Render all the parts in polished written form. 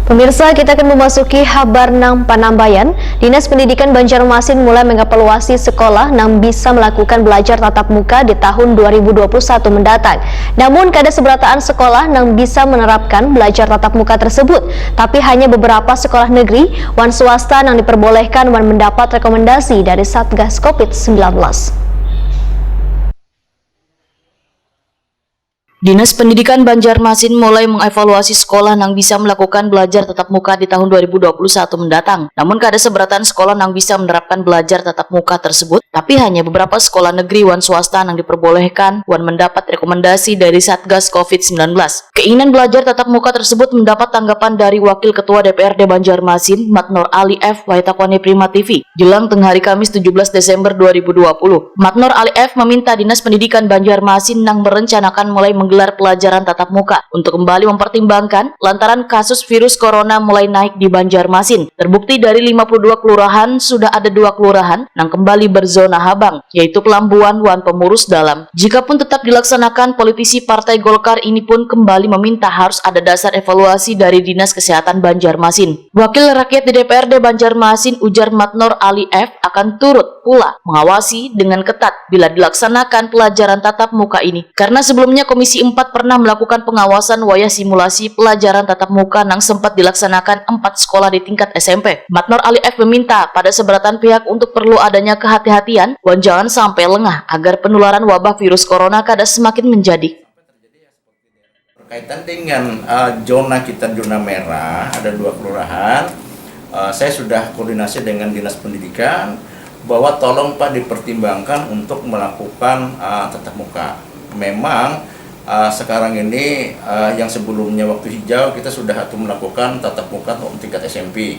Pemirsa, kita akan memasuki kabar nang Panambayan. Dinas Pendidikan Banjarmasin mulai mengevaluasi sekolah yang bisa melakukan belajar tatap muka di tahun 2021 mendatang. Namun, kada seberataan sekolah yang bisa menerapkan belajar tatap muka tersebut, tapi hanya beberapa sekolah negeri wan swasta yang diperbolehkan wan mendapat rekomendasi dari Satgas COVID-19. Dinas Pendidikan Banjarmasin mulai mengevaluasi sekolah yang bisa melakukan belajar tatap muka di tahun 2021 mendatang. Namun kada seberatan sekolah yang bisa menerapkan belajar tatap muka tersebut, tapi hanya beberapa sekolah negeri wan swasta yang diperbolehkan wan mendapat rekomendasi dari Satgas COVID-19. Keinginan belajar tatap muka tersebut mendapat tanggapan dari Wakil Ketua DPRD Banjarmasin, Matnor Ali F. Waitakone Prima TV, jelang tengah hari Kamis 17 Desember 2020. Matnor Ali F. meminta Dinas Pendidikan Banjarmasin yang merencanakan mulai menggelar pelajaran tatap muka untuk kembali mempertimbangkan lantaran kasus virus corona mulai naik di Banjarmasin. Terbukti dari 52 kelurahan sudah ada 2 kelurahan yang kembali berzona habang, yaitu Pelambuan wan Pemurus Dalam. Jikapun tetap dilaksanakan, politisi Partai Golkar ini pun kembali meminta harus ada dasar evaluasi dari Dinas Kesehatan Banjarmasin. Wakil rakyat di DPRD Banjarmasin ujar Matnor Ali F akan turut pula mengawasi dengan ketat bila dilaksanakan pelajaran tatap muka ini, karena sebelumnya Komisi 4 pernah melakukan pengawasan wayah simulasi pelajaran tatap muka yang sempat dilaksanakan 4 sekolah di tingkat SMP. Matnor Ali F meminta pada seberatan pihak untuk perlu adanya kehati-hatian dan jangan sampai lengah agar penularan wabah virus corona kada semakin menjadi. Berkaitan dengan zona merah, ada 2 kelurahan, saya sudah koordinasi dengan Dinas Pendidikan bahwa tolong Pak dipertimbangkan untuk melakukan tatap muka. Memang sekarang ini yang sebelumnya waktu hijau kita sudah melakukan tatap muka untuk tingkat SMP.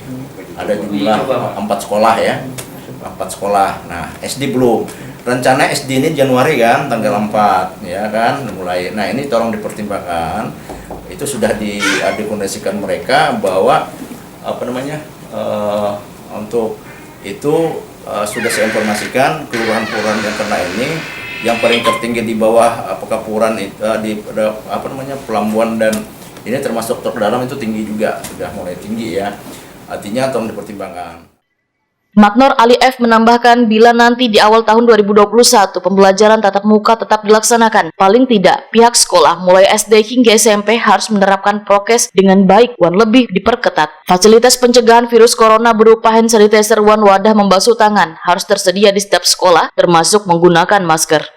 Ada jumlah 4 sekolah ya. 4 sekolah. Nah, SD belum. Rencana SD ini Januari kan, tanggal 4 ya kan mulai. Nah, ini tolong dipertimbangkan. Itu sudah dikondisikan mereka bahwa untuk itu sudah saya informasikan kelurahan-kelurahan yang kena ini. Yang paling tertinggi di bawah Pekapuran di Pelambuan, dan ini termasuk terdalam itu tinggi juga, sudah mulai tinggi ya. Artinya tolong dipertimbangkan. Matnor Ali F menambahkan bila nanti di awal tahun 2021 pembelajaran tatap muka tetap dilaksanakan, paling tidak pihak sekolah mulai SD hingga SMP harus menerapkan prokes dengan baik dan lebih diperketat. Fasilitas pencegahan virus corona berupa hand sanitizer dan wadah membasuh tangan harus tersedia di setiap sekolah, termasuk menggunakan masker.